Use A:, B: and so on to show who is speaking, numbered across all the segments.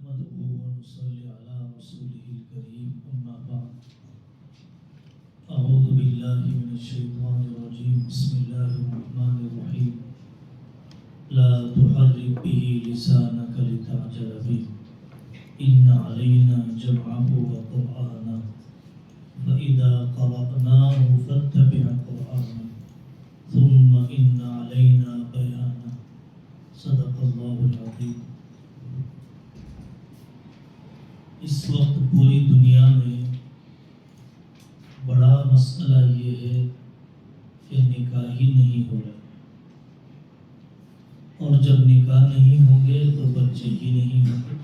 A: نحمده ونصلي على رسوله الكريم أما بعد أعوذ بالله من الشيطان الرجيم بسم الله الرحمن الرحيم لا تحرك به لسانك لتعجل به إن علينا جمعه وقرآنه فإذا قرأناه فاتبع قرآنه ثم إن علينا بيانه صدق الله العظيم۔ اس وقت پوری دنیا میں بڑا مسئلہ یہ ہے کہ نکاح ہی نہیں ہو رہا، اور جب نکاح نہیں ہوں گے تو بچے ہی نہیں ہوں گے۔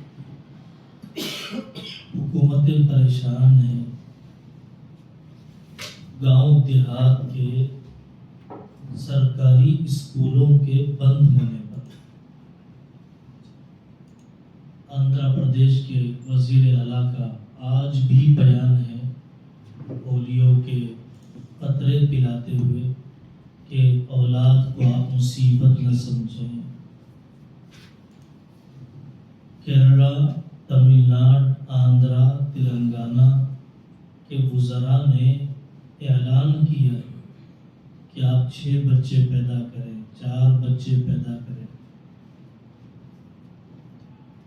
A: حکومتیں پریشان ہیں، گاؤں دیہات کے سرکاری اسکولوں کے بند ہونے پر آندھرا پردیش کے وزیر اعلیٰ کا آج بھی بیان ہے پولیو کے قطرے پلاتے ہوئے کہ اولاد کو آپ مصیبت نہ سمجھیں۔ کیرلا، تمل ناڈو، آندھرا، تلنگانہ کے وزراء نے اعلان کیا کہ آپ 6 بچے پیدا کریں، 4 بچے پیدا کریں۔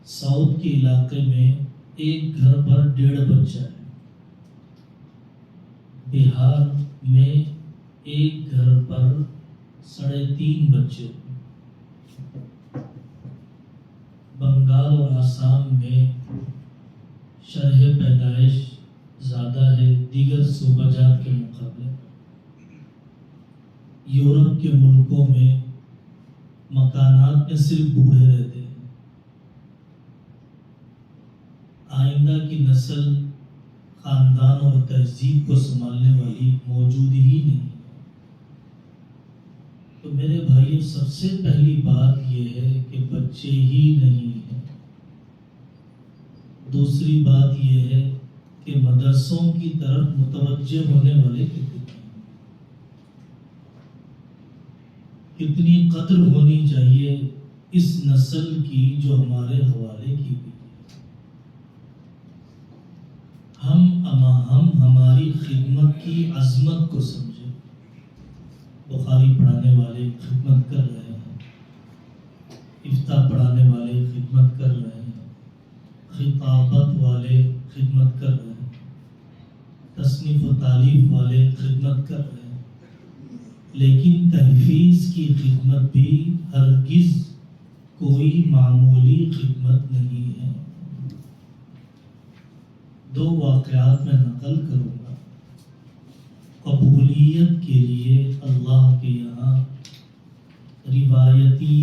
A: ساؤتھ کے علاقے میں ایک گھر پر 1.5 بچہ ہے، بہار میں ایک گھر پر 3.5 بچے، بنگال اور آسام میں شرح پیدائش زیادہ ہے دیگر صوبہ جات کے مقابلے۔ یورپ کے ملکوں میں مکانات میں صرف بوڑھے رہتے ہیں، آئندہ کی نسل خاندان اور تہذیب کو سنبھالنے والی موجود ہی نہیں۔ تو میرے بھائیو، سب سے پہلی بات یہ ہے کہ بچے ہی نہیں ہیں۔ دوسری بات یہ ہے کہ مدرسوں کی طرف متوجہ ہونے والے کتنی قدر ہونی چاہیے اس نسل کی جو ہمارے حوالے کی گئی۔ ہم ہماری خدمت کی عظمت کو سمجھیں۔ بخاری پڑھانے والے خدمت کر رہے ہیں، افتاح پڑھانے والے خدمت کر رہے ہیں، خطابت والے خدمت کر رہے ہیں، تصنیف و تالیف والے خدمت کر رہے ہیں، لیکن تحفیظ کی خدمت بھی ہرگز کوئی معمولی خدمت نہیں ہے۔ 2 واقعات میں نقل کروں گا۔ قبولیت کے لیے اللہ کے یہاں روایتی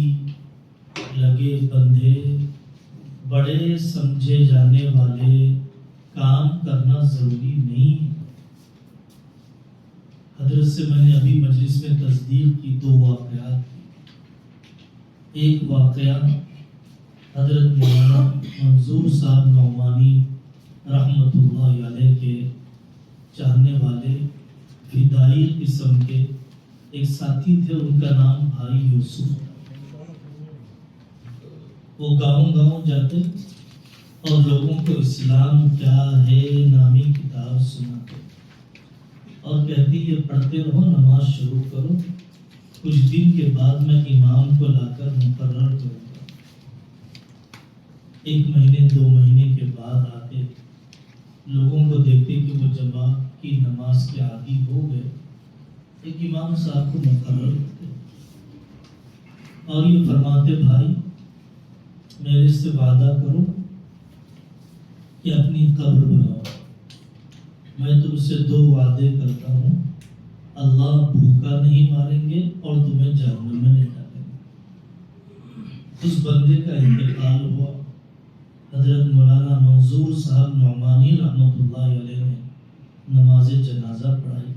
A: لگے بندھے بڑے سمجھے جانے والے کام کرنا ضروری نہیں۔ حضرت سے میں نے ابھی مجلس میں تصدیق کی 2 واقعات۔ ایک واقعہ حضرت مولانا منظور صاحب نعمانی رحمۃ اللہ علیہ کے چاہنے والے فدائی قسم کے ایک ساتھی تھے، ان کا نام بھائی یوسف۔ وہ گاؤں گاؤں جاتے اور لوگوں کو اسلام کیا ہے نامی کتاب سناتے اور کہتی یہ پڑھتے رہو، نماز شروع کرو، کچھ دن کے بعد میں امام کو لا کر مقرر کروں گا۔ 1 مہینے 2 مہینے کے بعد آتے، لوگوں کو دیکھتے کہ وہ جماعت کی نماز کے عادی ہو گئے، ایک امام صاحب کو مقرر کرتے اور یہ فرماتے بھائی میرے سے وعدہ کرو کہ اپنی قبر بناؤ، میں تم سے 2 وعدے کرتا ہوں، اللہ بھوکا نہیں ماریں گے اور تمہیں جہنم میں نہیں ڈالیں گے۔ اس بندے کا انتقال ہوا۔ حضرت مولانا منظور صاحب نعمانی رحمۃ اللہ علیہ نے نماز جنازہ پڑھائی۔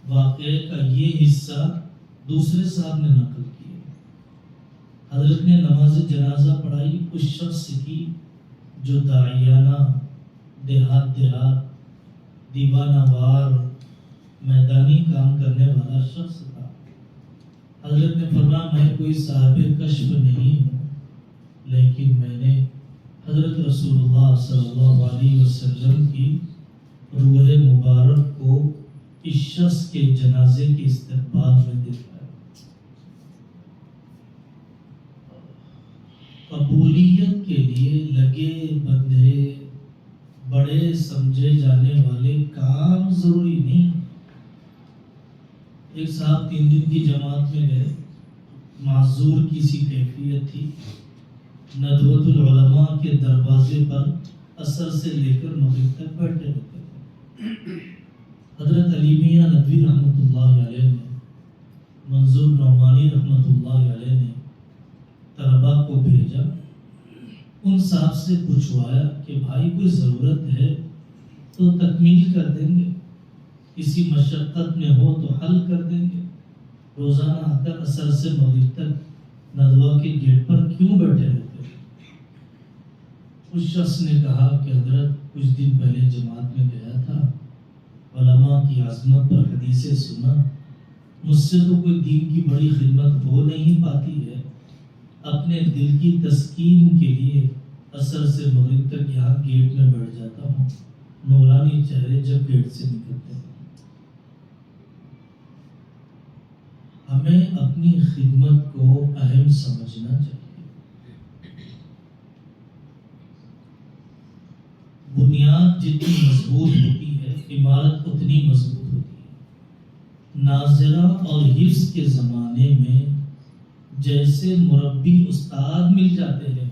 A: واقعے کا یہ حصہ دوسرے صاحب نے نقل کیا۔ حضرت نے نماز جنازہ پڑھائی اس شخص کی جو داعیانہ دیہات دیوانہ وار میدانی کام کرنے والا شخص تھا۔ حضرت نے فرمایا میں کوئی صاحب کشف نہیں ہوں، لیکن میں نے حضرت رسول اللہ صلی اللہ علیہ وسلم کی روح مبارک کو اس شخص کے جنازے کے استقبال میں دیکھا ہے۔ قبولیت کے لیے لگے بندھے بڑے سمجھے جانے والے کام ضروری نہیں۔ ایک صاحب 3 دن کی جماعت میں گئے، معذور کی سی کیفیت تھی، ندوۃ العلماء کے دروازے پر عصر سے لے کر مغرب تک بیٹھے رہتے تھے۔ حضرت علی میاں ندوی رحمۃ اللہ علیہ نے، منظور نعمانی رحمۃ اللہ علیہ نے طلباء کو بھیجا، ان صاحب سے پوچھوایا کہ بھائی کوئی ضرورت ہے تو تکمیل کر دیں گے، کسی مشقت میں ہو تو حل کر دیں گے، روزانہ آ کر عصر سے مغرب تک ندوہ کے گیٹ پر کیوں بیٹھے رہتے؟ اس شخص نے کہا کہ حضرت کچھ دن پہلے جماعت میں گیا تھا، علماء کی عظمت پر حدیثیں سنا، مجھ سے تو کوئی دین کی بڑی خدمت ہو نہیں پاتی ہے، اپنے دل کی تسکین کے لیے عصر سے مغرب تک یہاں گیٹ میں بیٹھ جاتا ہوں، نورانی چہرے جب گیٹ سے نکلتے ہیں۔ ہمیں اپنی خدمت کو اہم سمجھنا چاہیے۔ بنیاد جتنی مضبوط ہوتی ہے، عمارت اتنی مضبوط ہوتی ہے۔ ناظرہ اور حفظ کے زمانے میں جیسے مربی استاد مل جاتے ہیں،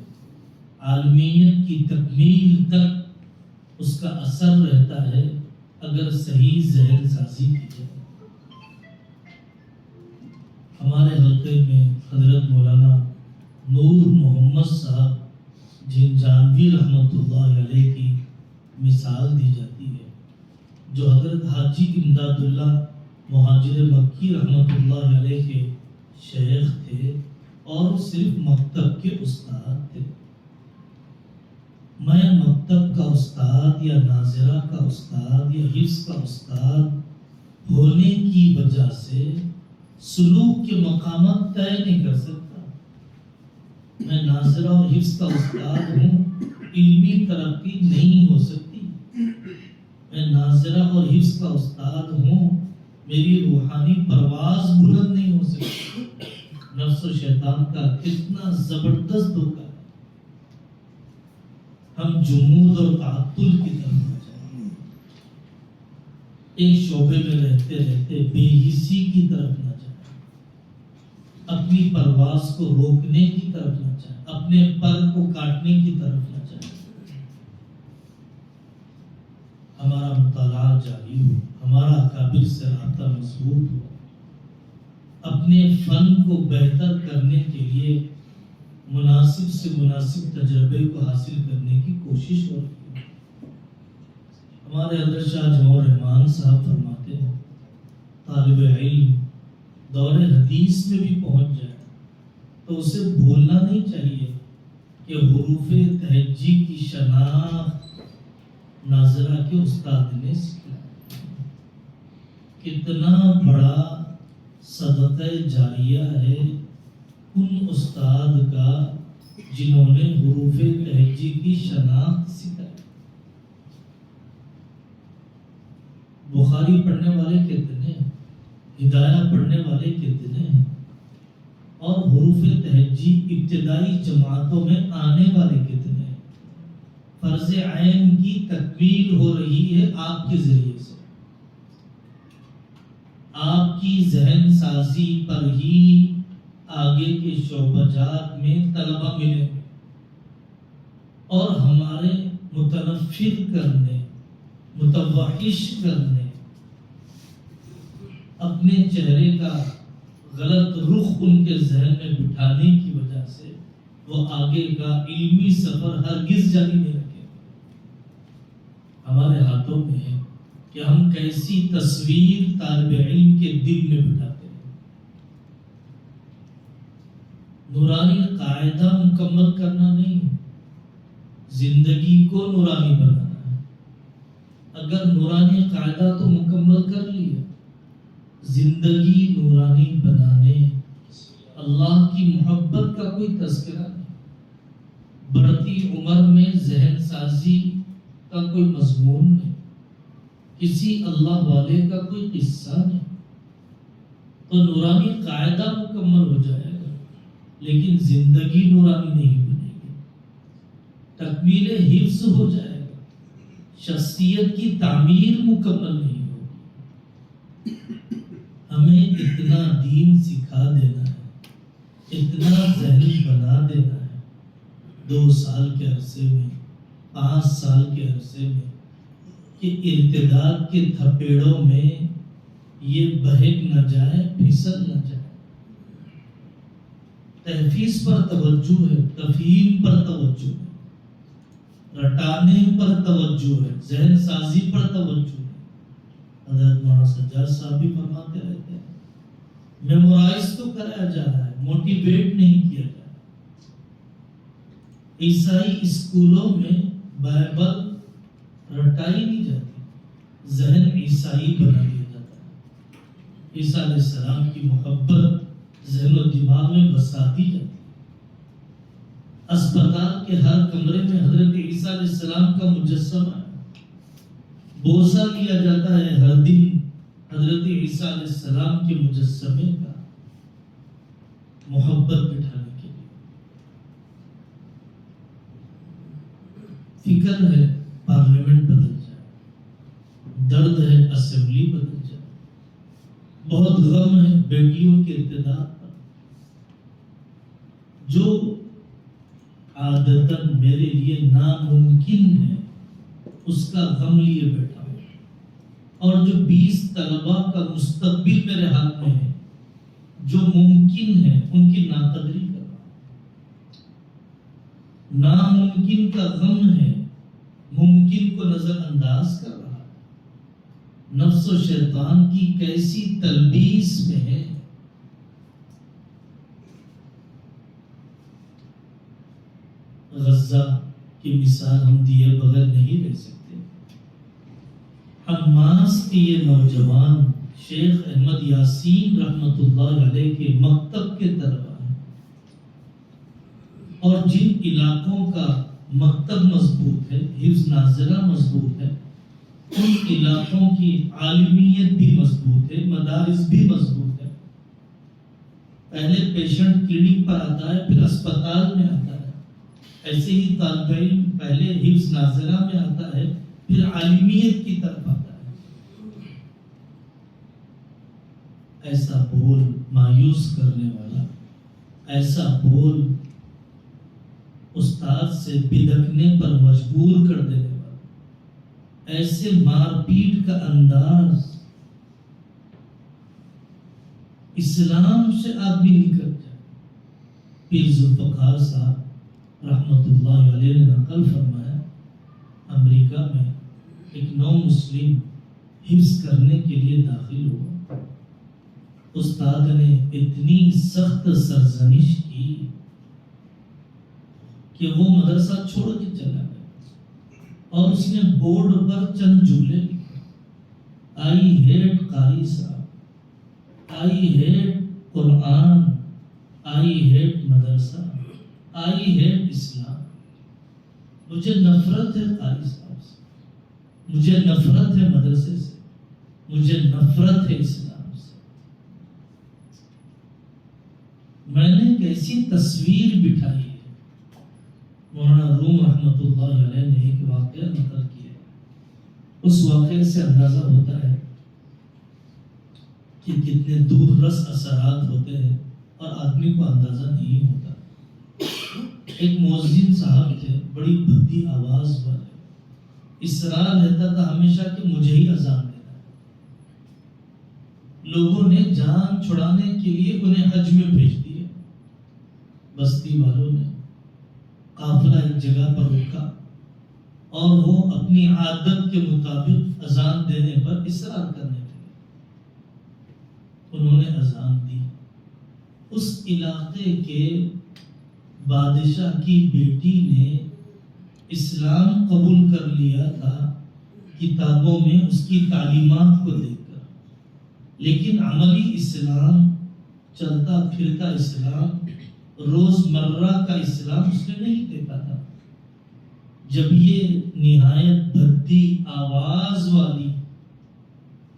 A: عالمیت کی تکمیل تک اس کا اثر رہتا ہے اگر صحیح ذہن سازی کی جائے۔ ہمارے حلقے میں حضرت مولانا نور محمد صاحب جھنجھانوی رحمۃ اللہ علیہ کی مثال دی جاتی ہے، جو حضرت حاجی امداد اللہ مہاجر مکی رحمۃ اللہ علیہ کے شیخ تھے اور صرف مکتب کے استاد تھے۔ میں مکتب کا استاد یا ناظرہ کا استاد یا حفظ کا استاد ہونے کی وجہ سے سلوک کے مقامات طے نہیں کر سکتا۔ میں ناظرہ اور حفظ کا استاد ہوں، علمی ترقی نہیں ہو سکتی۔ میں ناظرہ اور حفظ کا استاد ہوں، میری روحانی پرواز بلند نہیں ہو سکتی۔ نفس و شیطان کا کتنا زبردست دھوکہ ہے، ہم جمود اور تعطل کی طرف نہ جائیں، ایک شعبے میں رہتے رہتے بے حسی کی طرف نہ جائیں، اپنی پرواز کو روکنے کی طرف نہ جائیں، اپنے پر کو کاٹنے کی طرف نہ جائیں۔ ہمارا مطالعہ جاری ہو، ہمارا اکابر سے رابطہ مضبوط ہو، اپنے فن کو بہتر کرنے کے لیے مناسب سے مناسب تجربے کو حاصل کرنے کی کوشش ہو رہی ہے۔ ہمارے حضرت شاہ جمع الرحمان صاحب فرماتے ہیں، طالب علم دور حدیث میں بھی پہنچ جائے تو اسے بھولنا نہیں چاہیے کہ حروف تہجی کی شناخت ناظرہ کے استاد نے سکھلایا۔ کتنا بڑا صدقہ جاریہ ہے ان استاد کا جنہوں نے حروف تہجی کی شناخت سکھائی۔ بخاری پڑھنے والے کتنے ہیں، ہدایہ پڑھنے والے کتنے ہیں، اور حروف تہجی ابتدائی جماعتوں میں آنے والے کتنے ہیں۔ فرض عین کی تکمیل ہو رہی ہے آپ کے ذریعے سے، آپ کی ذہن سازی پر ہی آگے کے شعبہ جات میں طلبہ ملیں گے، اور ہمارے متنفر کرنے، متوحش کرنے، اپنے چہرے کا غلط رخ ان کے ذہن میں بٹھانے کی وجہ سے وہ آگے کا علمی سفر ہرگز جاری نہیں رکھے۔ ہمارے ہاتھوں میں ہے کہ ہم کیسی تصویر طالب علم کے دل میں بٹھاتے ہیں۔ نورانی قاعدہ مکمل کرنا نہیں، زندگی کو نورانی بنانا ہے۔ اگر نورانی قاعدہ تو مکمل کر لیا، زندگی نورانی بنانے، اللہ کی محبت کا کوئی تذکرہ نہیں، بڑھتی عمر میں ذہن سازی کا کوئی مضمون نہیں، کسی اللہ والے کا کوئی قصہ نہیں، تو نورانی قاعدہ مکمل ہو جائے گا لیکن زندگی نورانی نہیں بنے گی، تکمیل حفظ ہو جائے گا، شخصیت کی تعمیر مکمل نہیں ہوگی۔ ہمیں اتنا دین سکھا دینا ہے، اتنا ذہنی بنا دینا ہے 2 سال کے عرصے میں، 5 سال کے عرصے میں، کہ ارتداد کے تھپیڑوں میں یہ بہک نہ جائے، پھسل نہ جائے۔ تحفیظ پر توجہ ہے، تفہیم پر توجہ ہے، رٹانے پر توجہ ہے، ذہن سازی پر توجہ ہے۔ حضرت مولانا سجاد صاحب بھی فرماتے رہتے ہیں میمورائز تو کرایا جا رہا ہے، موٹیویٹ نہیں کیا جا رہا۔ عیسائی اسکولوں میں بائبل رٹائی نہیں جاتی، ذہن عیسائی بنا دیا جاتا ہے۔ عیسیٰ علیہ السلام کی محبت ذہن و دماغ میں بسا دی جاتی ہے۔ اسپتال کے ہر کمرے میں حضرت عیسیٰ علیہ السلام کا مجسمہ ہے، بوسہ لیا جاتا ہے ہر دن حضرت عیسیٰ علیہ السلام کے مجسمے کا، محبت بٹھانے کے لیے۔ فکر ہے پارلیمنٹ بدل جائے، درد ہے اسمبلی بدل جائے، بہت غم ہے بیٹیوں کے ارتداد پر، جو عادتاً میرے لیے ناممکن ہے اس کا غم لیے بیٹھا ہوں، اور جو 20 طلباء کا مستقبل میرے ہاتھ میں ہے، جو ممکن ہے ان کی ناقدری کر رہا ہوں۔ ناممکن کا غم ہے، ممکن کو نظر انداز کر رہا ہے۔ نفس و شیطان کی کیسی تلبیس میں ہے۔ غزہ کی مثال ہم دیے بغیر نہیں رہ سکتے۔ حماس کے یہ نوجوان شیخ احمد یاسین رحمت اللہ علیہ کے مکتب کے طلباء ہیں، اور جن علاقوں کا مکتب مضبوط ہے، حفظ ناظرہ مضبوط ہے، ان علاقوں کی عالمیت بھی مضبوط ہے، مدارس بھی مضبوط ہے۔ پہلے پیشنٹ کلینک پر آتا ہے، پھر اسپتال میں آتا ہے، ایسے ہی طالب علم پہلے حفظ ناظرہ میں آتا ہے، پھر عالمیت کی طرف آتا ہے۔ ایسا بول مایوس کرنے والا، ایسا بول استاد سے بدکنے پر مجبور کر دینے والا، ایسے مار پیٹ کا انداز، اسلام سے آدمی نکل جائے۔ پیر ذوالفقار صاحب رحمت اللہ علیہ نے نقل فرمایا، امریکہ میں ایک نو مسلم حفظ کرنے کے لیے داخل ہوا، استاد نے اتنی سخت سرزنش کی کہ وہ مدرسہ چھوڑ کے چلا گیا، اور اس نے بورڈ پر چند جملے لکھے، آئی ہیٹ قاری صاحب، I hate Quran, I hate مدرسہ، آئی ہیٹ اسلام۔ مجھے نفرت ہے قاری صاحب سے، مجھے نفرت ہے مدرسے سے، مجھے نفرت ہے اسلام سے۔ میں نے کیسی تصویر بٹھائی ہے۔ مولانا روم رحمت اللہ علیہ نے ایک واقعہ نقل کیا ہے، اس واقعے سے اندازہ ہوتا ہے کہ کتنے دور رس اثرات ہوتے ہیں اور آدمی کو اندازہ نہیں ہوتا۔ ایک مؤذن صاحب تھے، بڑی بھدی آواز والے، اصرار رہتا تھا ہمیشہ کہ مجھے ہی اذان دینا ہے۔ لوگوں نے جان چھڑانے کے لیے انہیں حج میں بھیج دیا۔ بستی والوں نے قافلہ ایک جگہ پر رکا اور وہ اپنی عادت کے مطابق اذان دینے پر اصرار کرنے لگے۔ انہوں نے اذان دی۔ اس علاقے کے بادشاہ کی بیٹی نے اسلام قبول کر لیا تھا کتابوں میں اس کی تعلیمات کو دیکھ کر، لیکن عملی اسلام، چلتا پھرتا اسلام روزمرہ کا اسلام اس نے نہیں دیکھا تھا. جب یہ نہایت بھدی آواز والی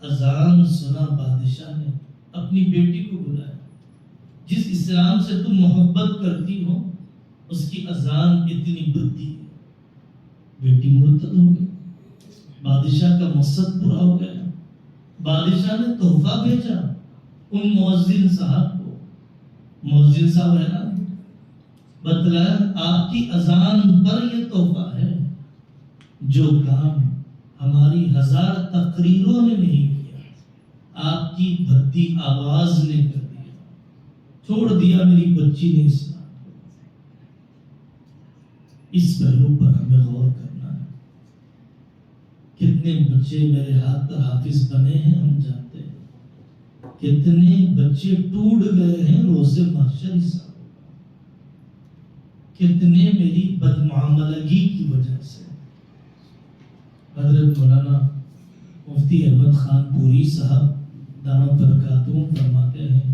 A: اذان سنا، بادشاہ نے اپنی بیٹی کو بلایا. جس اسلام سے تم محبت کرتی ہو اس کی اذان اتنی بھدی ہے. بیٹی مرتد ہو گئی. بادشاہ کا مقصد پورا ہو گیا. بادشاہ نے تحفہ بھیجا ان مؤذن صاحب کو. مؤذن صاحب ہے نا، بتلایا آپ کی اذان پر یہ تحفہ ہے. جو کام ہماری 1000 تقریروں نے نہیں کیا، آپ کی بھدی آواز نے کر دیا. چھوڑ دیا میری بچی نے اسلام. اس پہلو پر ہمیں غور کرنا ہے. کتنے بچے میرے ہاتھ پر حافظ بنے ہیں ہم جانتے ہیں. کتنے بچے ٹوٹ گئے ہیں روز محشر حساب. کتنے میری بدمعاملگی کی وجہ سے. حضرت مولانا مفتی احمد خان پوری صاحب دامت برکاتہم فرماتے ہیں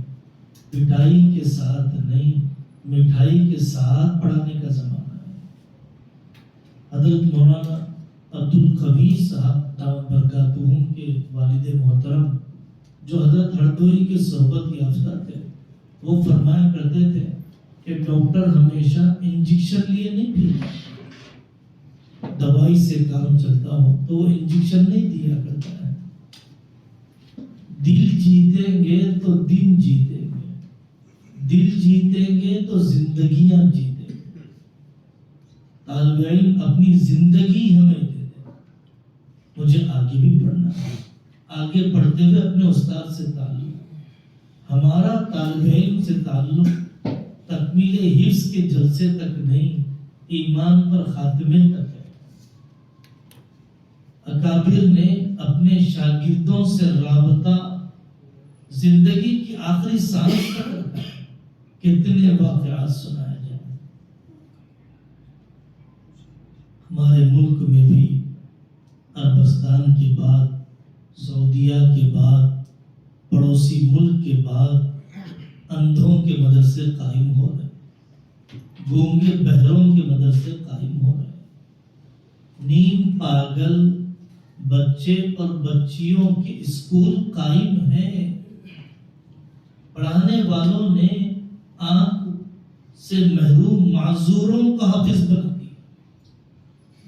A: پٹائی کے ساتھ نہیں، مٹھائی کے ساتھ پڑھانے کا زمانہ ہے. حضرت مولانا عبد القوی صاحب دامت برکاتہم کے والد محترم جو حضرت ہردوئی کے صحبت یافتہ تھے، وہ فرمایا کرتے تھے کہ ڈاکٹر ہمیشہ انجیکشن لیے نہیں پھرتا. دوائی سے کام چلتا ہو تو وہ انجیکشن نہیں دیا کرتا ہے. دل جیتیں گے تو دن جیتیں گے، دل جیتیں گے تو زندگیاں جیتیں گے. طالب علم اپنی زندگی ہمیں دے دے. مجھے آگے بھی پڑھنا ہے. آگے پڑھتے ہوئے اپنے استاد سے تعلق. ہمارا طالب علم سے تعلق تکمیل حفظ کے جلسے تک نہیں، ایمان پر خاتمے تک ہے. اکابر نے اپنے شاگردوں سے رابطہ زندگی کی آخری سانس تک رکھا. کتنے واقعات سنائے جائیں. ہمارے ملک میں بھی عربستان کے بعد، سعودیہ کے بعد، پڑوسی ملک کے بعد اندھوں کے مدرسے قائم ہو رہے، گونگے بہروں کے مدرسے قائم ہو رہے. نیم پاگل بچے اور بچیوں کے اسکول قائم ہیں. پڑھانے والوں نے آنکھ سے محروم معذوروں کا حافظ بنا دیا.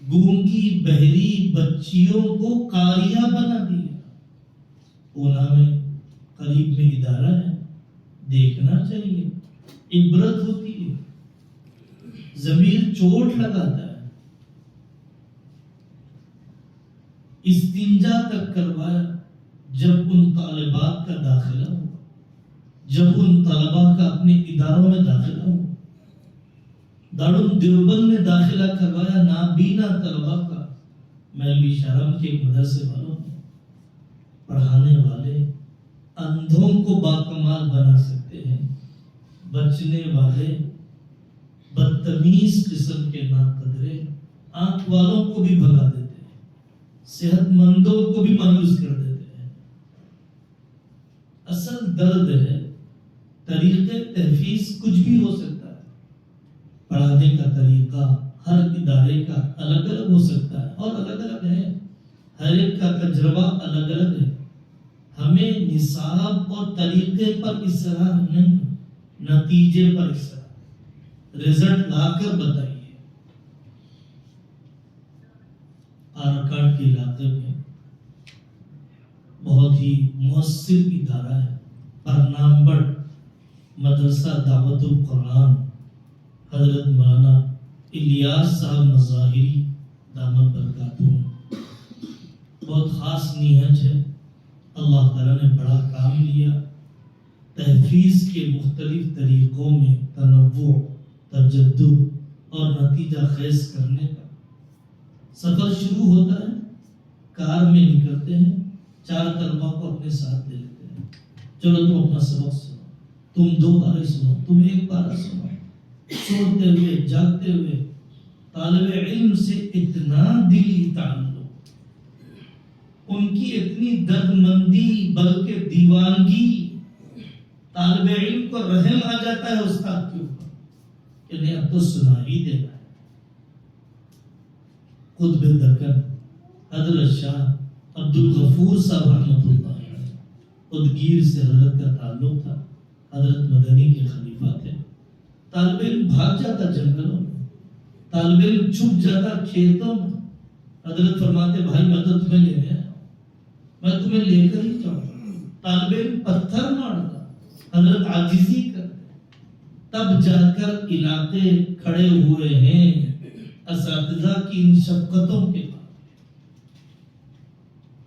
A: گونگی بہری بچیوں کو قاریہ بنا دیا. پونا میں قریب میں ادارہ ہے، دیکھنا چاہیے. عبرت ہوتی ہے، ضمیر چوٹ لگاتا ہے. استنجا تک کروایا جب ان طالبات کا داخلہ ہوا، جب ان طلباء کا اپنے اداروں میں داخلہ ہوا. دارالعلوم دیوبند میں داخلہ کروایا نابینا طلباء کا. مولوی شرم کے مدرسے والوں نے. پڑھانے والے اندھوں کو باکمال بنا سکتے ہیں، بچنے والے بدتمیز قسم کے ناقدرے آنکھ والوں کو بھی بھگا دیتے ہیں، صحت مندوں کو بھی مایوس کر دیتے ہیں. اصل درد ہے طریقے تحفیظ کچھ بھی ہو سکتا ہے. پڑھانے کا طریقہ ہر ادارے کا الگ الگ ہو سکتا ہے اور الگ الگ ہے. ہر ایک کا تجربہ الگ الگ ہے. ہمیں نصاب اور طریقے پر اصرار نہیں، نتیجے پر اصرار. رزلٹ لا کر بتائیے. آرکاٹ کے علاقے میں بہت ہی مؤثر ادارہ ہے، پرنامبڑ مدرسہ دعوت القرآن. حضرت مولانا الیاس صاحب مظاہری دامت برکاتہم. بہت خاص نیت ہے. اللہ تعالیٰ نے بڑا کام لیا. تحفیظ کے مختلف طریقوں میں تنوع، تجدد اور نتیجہ خیز کرنے کا سفر شروع ہوتا ہے. کار میں نکلتے ہیں، 4 طلباء کو اپنے ساتھ لے لیتے ہیں. چلو تم اپنا سبق سنو، تم 2 پارے سنو، تم 1 پارہ سنو. سوتے ہوئے جاگتے ہوئے طالب علم سے اتنا دلی تعلق، ان کی اتنی دردمندی بلکہ دیوانگی، طالب علم کو رحم آ جاتا ہے استاد کے اوپر. انہیں اب تو سنا ہی دینا ہے۔ قطب دکن حضرت شاہ عبد الغفور صاحب رحمۃ اللہ علیہ، ادگیر سے حضرت کا تعلق تھا، حضرت مدنی کے خلیفہ تھے۔ طالب علم بھاگ جاتا جنگلوں میں، طالب علم چھپ جاتا کھیتوں میں، حضرت فرماتے بھائی میں تو تمہیں لینے آیا، میں تمہیں لے کر ہی جاؤں گا۔ طالب علم پتھر مارتا، حضرت عاجزی کرتے، تب جا کر علاقے کھڑے ہوئے ہیں اساتذہ کی ان شفقتوں کے بعد۔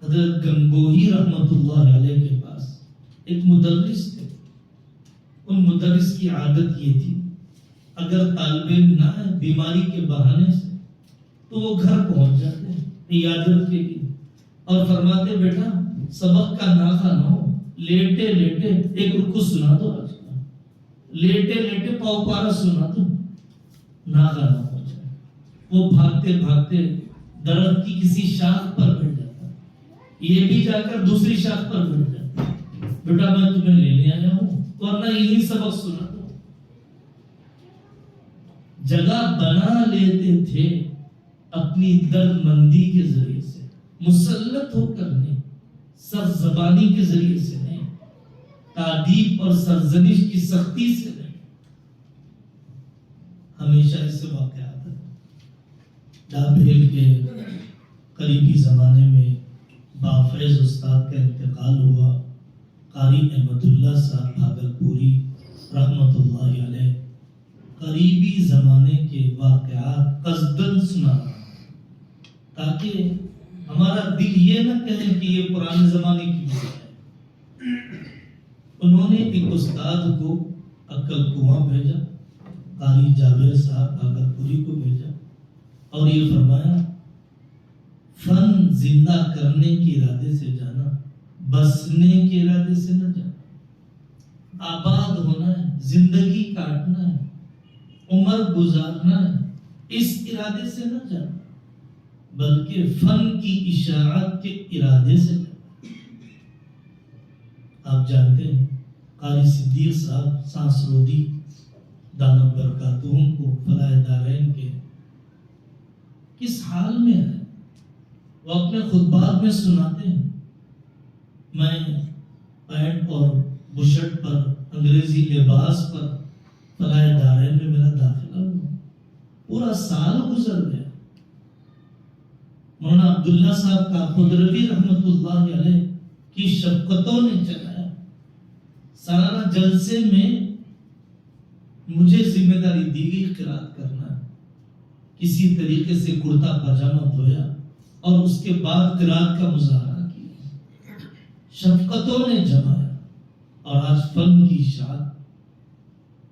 A: حضرت گنگوہی رحمت اللہ علیہ کے پاس ایک مدرس تھے، ان مدرس کی عادت یہ تھی اگر طالب علم نہ ہے بیماری کے بہانے سے تو وہ گھر پہنچ جاتے ہیں عیادت کے لیے اور فرماتے بیٹا سبق کا ناغہ نہ ہو، لیٹے لیٹے ایک رکو سنا دو، آج کا لیٹے لیٹے پاؤ پارا سنا دو، ناغہ نہ ہو جائے۔ وہ بھاگتے بھاگتے درخت کی کسی شاخ پر بیٹھ جاتا، یہ بھی جا کر دوسری شاخ پر بیٹھ جاتا، بیٹا میں تمہیں لینے آیا ہوں ورنہ یہی سبق سنا دو۔ جگہ بنا لیتے تھے اپنی درد مندی کے ذریعے سے، مسلط ہو کر نہیں، سر زبانی کے ذریعے سے نہیں، تعدیب اور سرزنش کی سختی سے نہیں۔ ہمیشہ اس سے واقعات ہے۔ ڈابھیل کے قریبی زمانے میں بافیض استاد کا انتقال ہوا، قاری احمد اللہ صاحب بھاگلپوری رحمت اللہ علیہ قریبی زمانے کے واقعات قصداً سنا تاکہ ہمارا دل یہ نہ کہے کہ یہ پرانے زمانے کی بات ہے۔ انہوں نے ایک استاد کو عقل کنواں بھیجا، قاری جابر صاحب بھاگلپوری کو بھیجا اور یہ فرمایا فن زندہ کرنے کے ارادے سے جانا، بسنے کے ارادے سے نہ جانا۔ آباد ہونا ہے، زندگی کاٹنا ہے، عمر گزارنا ہے، اس ارادے سے نہ جانا بلکہ فن کی اشاعت کے ارادے سے جانا۔ آپ جانتے ہیں قاری صدیق صاحب سانسرودی دامت برکاتہم کو فلاح دارین کے کس حال میں ہے، وہ اپنے خطبات میں سناتے ہیں میں پینٹ اور بشٹ پر انگریزی لباس پر فلاح دارین میں میرا داخلہ ہوا، پورا سال گزر گیا۔ مولانا عبداللہ صاحب کا خدروی رحمت اللہ علیہ کی شفقتوں نے چلایا۔ سالانہ جلسے میں مجھے ذمہ داری دی گئی قرات کرنا، کسی طریقے سے کرتا پاجامہ دھویا اور اس کے بعد قرات کا مظاہرہ کیا۔ شفقتوں نے جمایا اور آج فن کی اشاعت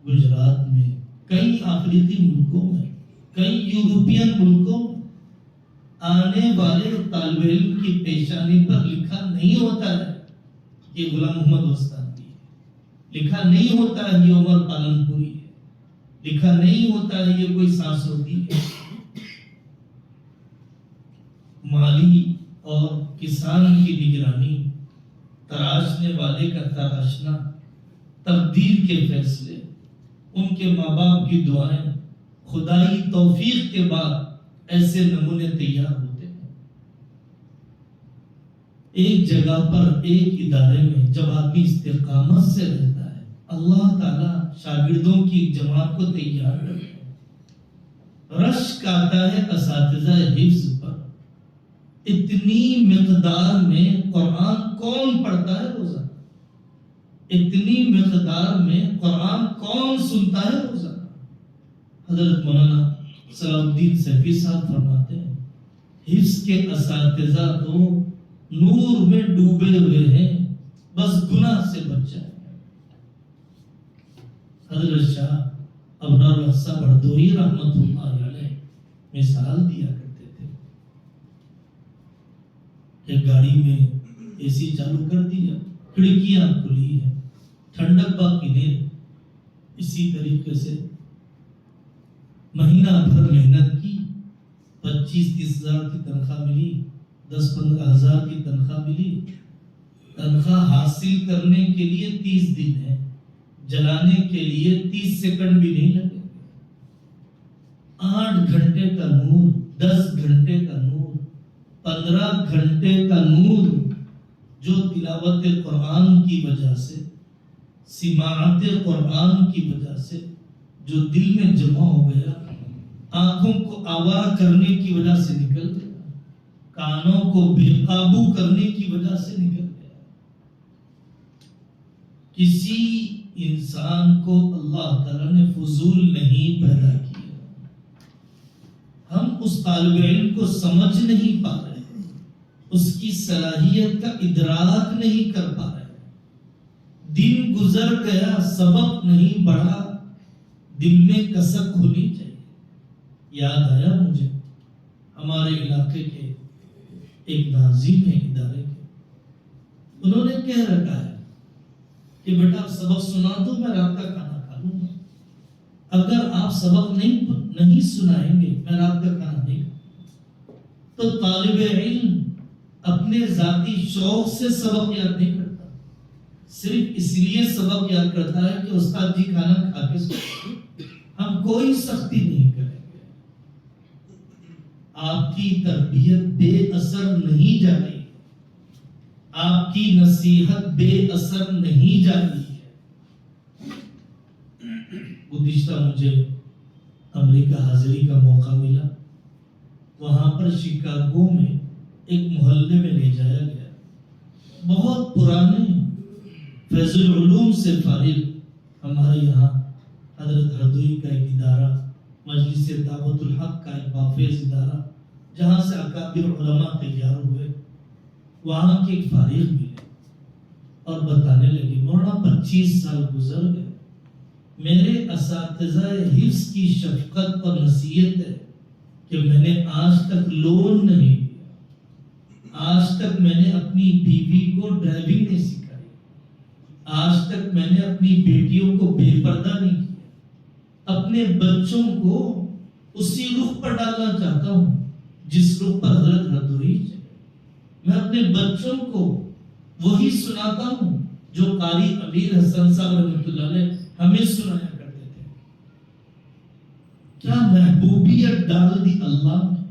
A: گجرات میں، کئی افریقی ملکوں میں، کئی یورپین ملکوں میں آنے والے طالب علم کی پیشانی پر لکھا نہیں ہوتا ہے یہ غلام محمد وسطانی ہے، لکھا نہیں ہوتا ہے یہ عمر پالنپوری ہے، لکھا نہیں ہوتا ہے یہ کوئی سانسودی ہے۔ مالی اور کسان کی نگرانی، تراشنے والے کا تراشنا، تقدیر کے فیصلے، ان کے ماں باپ کی دعائیں، خدائی توفیق کے بعد ایسے نمونے تیار ہوتے ہیں۔ ایک جگہ پر ایک ادارے میں جب آدمی استقامت سے رہتا ہے، اللہ تعالیٰ شاگردوں کی جماعت کو تیار کرتا ہے۔ رشک آتا ہے اساتذہ حفظ پر، اتنی مقدار میں قرآن کون پڑھتا ہے روزانہ، اتنی مقدار میں قرآن کون سنتا ہے روزانہ۔ حضرت مولانا صلاح الدین سیفی صاحب فرماتے ہیں حفظ کے اساتذہ تو نور میں ڈوبے ہوئے ہیں، بس گناہ سے بچ جائیں۔ حضرت شاہ ابرار الاقصی بڑھدوئی رحمت اللہ علیہ مثال دیا کرتے تھے کہ گاڑی میں اے سی چالو کر دیا، کھڑکیاں کھلی ہیں، ٹھنڈک باقی نہیں۔ اسی طریقے سے مہینہ بھر محنت کی، 25-30 ہزار کی تنخواہ ملی، 10-15 ہزار کی تنخواہ ملی، تنخواہ حاصل کرنے کے لیے 30 دن ہے، جلانے کے لیے 30 سیکنڈ بھی نہیں لگے، 8 گھنٹے کا نور، 10 گھنٹے کا نور، 15 گھنٹے کا نور جو تلاوت قرآن کی وجہ سے، سماعت قرآن کی وجہ سے جو دل میں جمع ہو گیا، آنکھوں کو آوارہ کرنے کی وجہ سے نکل گیا، کانوں کو بے قابو کرنے کی وجہ سے نکل گیا۔ کسی انسان کو اللہ تعالیٰ نے فضول نہیں پیدا کیا۔ ہم اس طالب علم کو سمجھ نہیں پا رہے، اس کی صلاحیت کا ادراک نہیں کر پا رہے۔ دن گزر گیا، سبق نہیں بڑھا، دل میں کسک ہونی چاہیے۔ یاد آیا مجھے ہمارے علاقے کے ایک ناظم ہیں ادارے کے، انہوں نے کہہ رکھا ہے کہ بیٹا آپ سبق سنا دو، میں رات کا کھانا کھا لوں گا۔ اگر آپ سبق نہیں سنائیں گے، میں رات کا کھانا نہیں کھاؤں گا۔ تو طالب علم اپنے ذاتی شوق سے سبق یاد نہیں کرتا، صرف اس لیے سبق یاد کرتا ہے کہ استاد جی کھانا کھا کے سو۔ ہم کوئی سختی نہیں کریں گے، آپ کی تربیت بے اثر نہیں جا رہی، آپ کی نصیحت بے اثر نہیں جا رہی ہے۔ گزشتہ مجھے امریکہ حاضری کا موقع ملا، وہاں پر شکاگو میں ایک محلے میں لے جایا گیا، بہت پرانے فیض العلوم سے فارغ ہمارے یہاں حضرت ہردوئی کا ایک ادارہ، مجلس دعوت الحق کا ایک بافیض ادارہ، جہاں سے اکابر علماء تیار ہوئے، وہاں کے ایک فارغ ملے اور بتانے لگے مولانا 25 سال گزر گئے، میرے اساتذہ حفظ کی شفقت اور نصیحت ہے کہ میں نے آج تک لون نہیں لیا، آج تک میں نے اپنی بیوی کو ڈرائیونگ نہیں سکھائی، آج تک میں نے اپنی بیٹیوں کو بے پردہ نہیں کیا، اپنے بچوں کو اسی رخ پر ڈالنا چاہتا ہوں جس رخ پر حضرت ہردوئی چلے۔ میں اپنے بچوں کو وہی سناتا ہوں جو قاری امیر حسن صاحب رحمۃ اللہ علیہ ہمیں سنایا کرتے تھے۔ کیا محبوبیت ڈال دی اللہ نے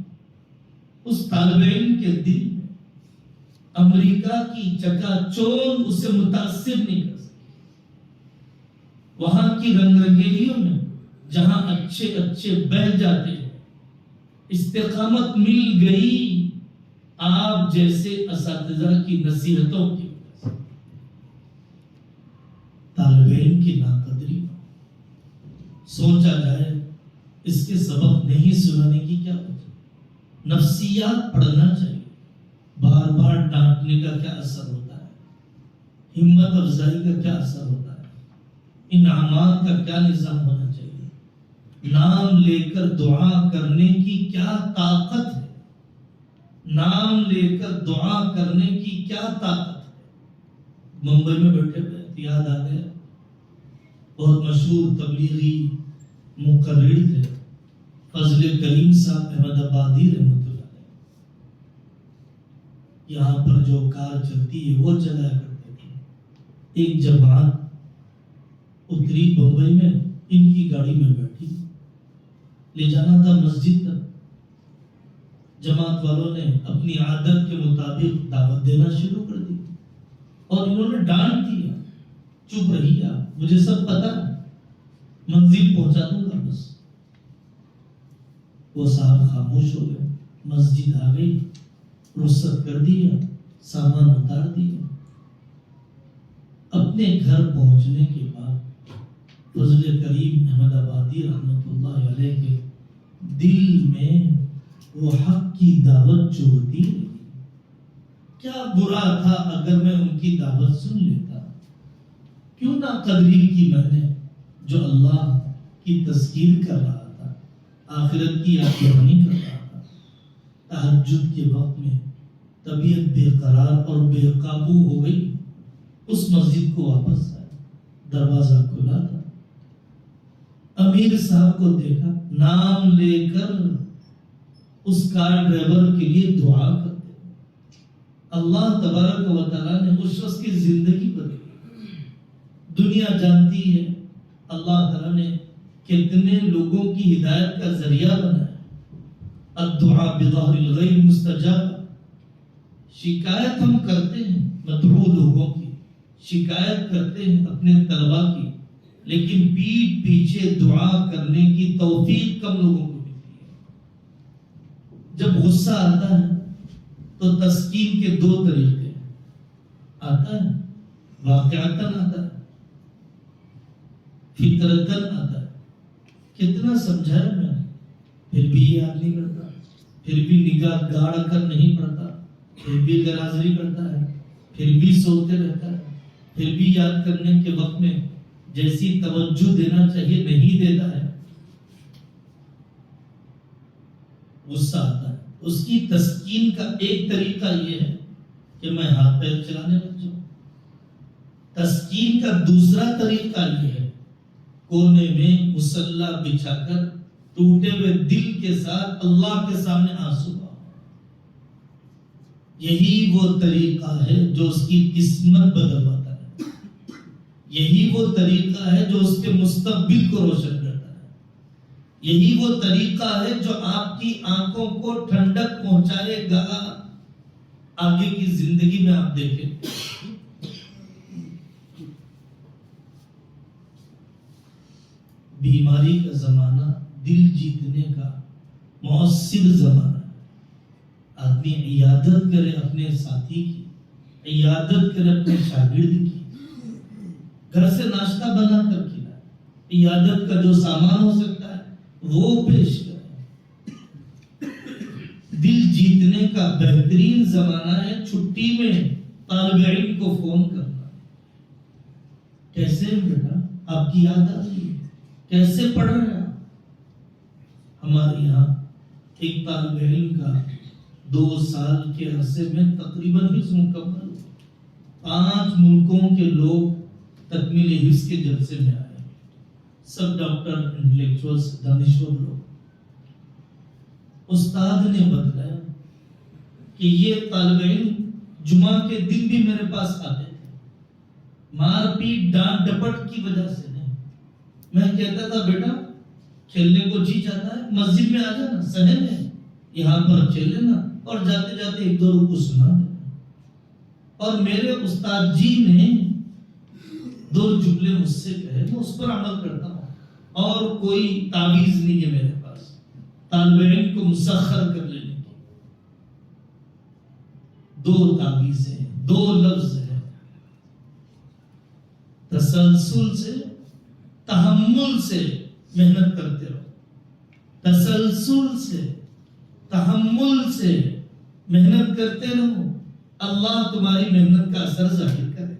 A: اس طالب علم کے دل میں، امریکہ کی چکا چوند اسے متاثر نہیں کر سکی۔ وہاں کی رنگ رنگیلیوں میں جہاں اچھے اچھے بہ جاتے ہیں، استقامت مل گئی آپ جیسے اساتذہ کی نصیحتوں کی وجہ سے۔ طالب علم کی ناقدری سوچا جائے اس کے سبق نہیں سنانے کی کیا وجہ؟ نفسیات پڑھنا چاہیے، بار بار ڈانٹنے کا کیا اثر ہوتا ہے، ہمت افزائی کا کیا اثر ہوتا ہے، انعامات کا کیا نظام ہونا چاہیے، نام لے کر دعا کرنے کی کیا طاقت ہے، نام لے کر دعا کرنے کی کیا طاقت ہے۔ ممبئی میں بیٹھے ہوئے یاد آ گیا، بہت مشہور تبلیغی مقرر تھے فضل کریم صاحب احمد آبادی رحمۃ اللہ علیہ، یہاں پر جو کار چلتی ہے وہ چلایا کرتے تھے۔ ایک جماعت اتری بمبئی میں، ان کی گاڑی میں بیٹھی، لے جانا تھا مسجد تک۔ جماعت والوں نے اپنی عادت کے مطابق دعوت دینا شروع کر دی اور انہوں نے ڈانٹ دیا، چپ رہی آپ، مجھے سب پتا ہے، منزل پہنچا دوں گا بس۔ وہ صاحب خاموش ہو گئے، مسجد آ گئی، رخصت کر دیا، سامان اتار دیا۔ اپنے گھر پہنچنے کے بعد فضل کریم احمد آبادی رحمۃ اللہ علیہ کے دل میں وہ حق کی دعوت جو ہوتی ہے، کیا برا تھا اگر میں ان کی دعوت سن لیتا، کیوں نہ قدری کی میں نے جو اللہ کی تذکیر کر رہا تھا، آخرت کی یاد دہانی کر رہا تھا۔ تہجد کے وقت میں طبیعت بے قرار اور بے قابو ہو گئی، اس مسجد کو واپس آیا، دروازہ کھلا تھا، امیر صاحب کو دیکھا، نام لے کر اس کار ڈرائیور کے لیے دعا کرتے۔ اللہ تبارک و تعالیٰ نے اس شخص کی زندگی بدلی۔ دنیا جانتی ہے اللہ تعالیٰ نے کتنے لوگوں کی ہدایت کا ذریعہ بنا ہے. الدعاء بظہر الغیب مستجاب. شکایت ہم کرتے ہیں مدعو لوگوں کی، شکایت کرتے ہیں اپنے طلباء کی، لیکن پیٹھ پیچھے دعا کرنے کی توفیق کم لوگوں کو ملتی ہے. جب غصہ آتا ہے تو تسکین کے دو طریقے آتا ہے، واقعتاً آتا ہے، فطرتاً آتا ہے. کتنا سمجھایا میں نے، پھر بھی یاد نہیں کرتا، پھر بھی نگاہ گاڑ کر نہیں پڑتا، پھر بھی غیرحاضری کرتا ہے، پھر بھی سوتے رہتا ہے، پھر بھی یاد کرنے کے وقت میں جیسی توجہ دینا چاہیے نہیں دیتا ہے. غصہ آتا ہے. اس کی تسکین کا ایک طریقہ یہ ہے کہ میں ہاتھ پیر چلانے لگ جاؤں. تسکین کا دوسرا طریقہ یہ ہے کونے میں مصلی بچھا کر ٹوٹے ہوئے دل کے ساتھ اللہ کے سامنے آنسو بہاؤ. یہی وہ طریقہ ہے جو اس کی قسمت بدلواتا ہے. یہی وہ طریقہ ہے جو اس کے مستقبل کو روشن کرتا ہے. یہی وہ طریقہ ہے جو آپ کی آنکھوں کو ٹھنڈک پہنچائے گا. آگے کی زندگی میں آپ دیکھیں، بیماری کا زمانہ دل جیتنے کا مؤثر زمانہ ہے. آدمی عیادت کرے اپنے ساتھی کی، عیادت کرے اپنے شاگرد کی، گھر سے ناشتہ بنا کر کھلائے، عیادت کا جو سامان ہو سکتا ہے وہ پیش کرے. دل جیتنے کا بہترین زمانہ ہے چھٹی میں طالب علم کو فون کرنا. کیسے بیٹا آپ کی یاد آ رہی ہے، کیسے پڑھ رہے ہیں؟ ہمارے یہاں ایک طالب علم کا 2 سال کے عرصے میں تقریباً حفظ مکمل، 5 ملکوں کے لوگ تکمیل حفظ کے جلسے میں آئے، سب ڈاکٹر، انٹلیکچوئلز، دانشور لوگ. استاد نے بتایا کہ یہ طالب علم جمعہ کے دن بھی میرے پاس آتے تھے، مار پیٹ ڈانٹ ڈپٹ کی وجہ سے نہیں. میں کہتا تھا بیٹا کھیلنے کو جی چاہتا ہے مسجد میں آ جانا، صحن ہے یہاں پر کھیل لینا، اور جاتے جاتے 1-2 رکوع سنا دینا. اور میرے استاد جی نے 2 جملے مجھ سے کہے، میں اس پر عمل کرتا ہوں. اور کوئی تعویذ نہیں ہے میرے پاس طالب علم کو مسخر کر لینے کی. 2 تعویذیں، 2 لفظ ہیں: تسلسل سے، تحمل سے محنت کرتے رہو. تسلسل سے، تحمل سے محنت کرتے رہو، اللہ تمہاری محنت کا اثر ظاہر کرے گا.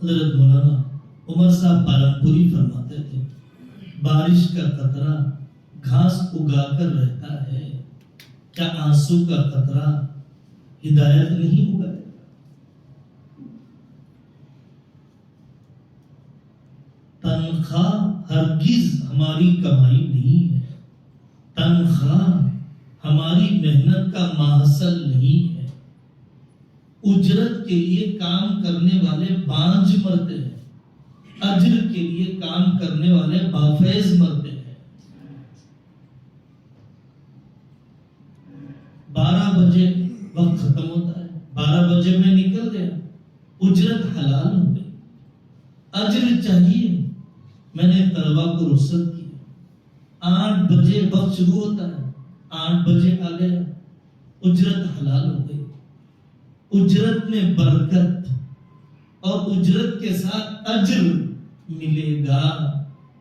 A: حضرت مولانا عمر صاحب پالنپوری فرماتے تھے، بارش کا قطرہ گھاس اگا کر رہتا ہے، کیا آنسو کا قطرہ ہدایت نہیں اگائے؟ تنخواہ ہرگز ہماری کمائی نہیں ہے، تنخواہ ہماری محنت کا محصول نہیں ہے. اجرت کے لیے کام کرنے والے بانجھ مرتے ہیں، اجر کے لیے کام کرنے والے بافیض مرتے ہیں. 12 بجے وقت ختم ہوتا ہے، 12 بجے میں نکل گیا، اجرت حلال ہو گئی. اجر چاہیے، میں نے طلبا کو رخصت کی، 8 بجے وقت شروع ہوتا ہے، 8 بجے آ گیا، اجرت حلال ہو گئی. اجرت میں برکت اور اجرت کے ساتھ اجر ملے گا.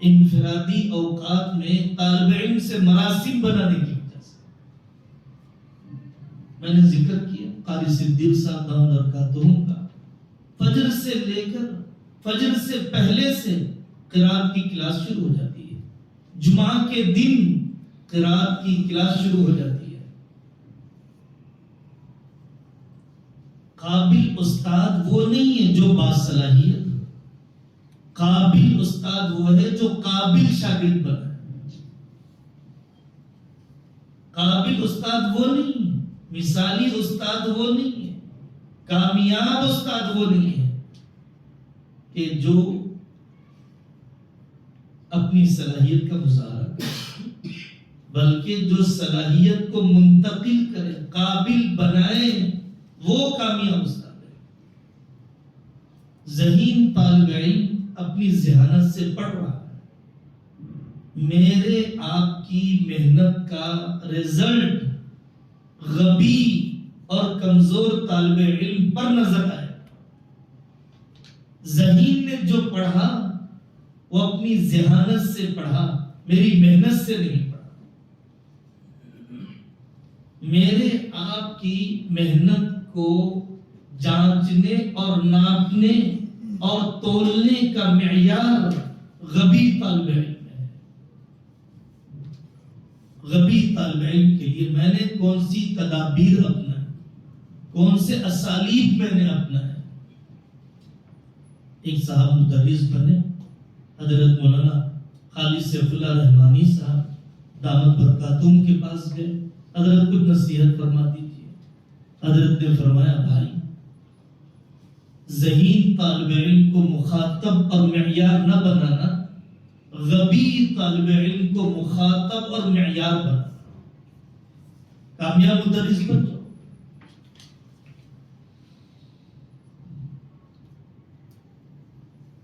A: انفرادی اوقات میں طالب علم سے مراسم بنانے کی وجہ سے میں نے ذکر کیا قاری صدیق صاحب دامت برکاتہم کا فجر سے لے کر فجر سے پہلے سے قرات کی کلاس شروع ہو جاتی ہے. جمعہ کے دن قرات کی کلاس شروع ہو جاتی ہے. قابل استاد وہ نہیں ہے جو باصلاحیت، قابل استاد وہ ہے جو قابل شاگرد بنا. قابل استاد وہ نہیں ہے، مثالی استاد وہ نہیں ہے، کامیاب استاد وہ نہیں ہے. کہ جو اپنی صلاحیت کا مظاہرہ کرے، بلکہ جو صلاحیت کو منتقل کرے، قابل بنائے، وہ کامیاب استاد ہے۔ ذہین طالب علم اپنی ذہانت سے پڑھ رہا ہے، میرے آپ کی محنت کا رزلٹ غبی اور کمزور طالب علم پر نظر آئے۔ ذہین نے جو پڑھا وہ اپنی ذہانت سے پڑھا، میری محنت سے نہیں پڑھا۔ میرے آپ کی محنت کو جانچنے اور ناپنے اور تولنے کا معیار غبی طالب علم ہے۔ غبی طالب علم کے لیے میں نے کون سی تدابیر اپنائیں، کون سے اسالیب میں نے اپنائے۔ ایک صاحب مدرس بنے، حضرت مولانا خالد سیف اللہ رحمانی صاحب دامت برکاتہم کے پاس گئے، حضرت کچھ نصیحت فرما دیجیے۔ حضرت نے فرمایا، بھائی ذہین طالب علم کو مخاطب اور معیار نہ بنانا، غبی طالب علم کو مخاطب اور معیار بنانا۔ کامیاب مدرس بن جاؤ۔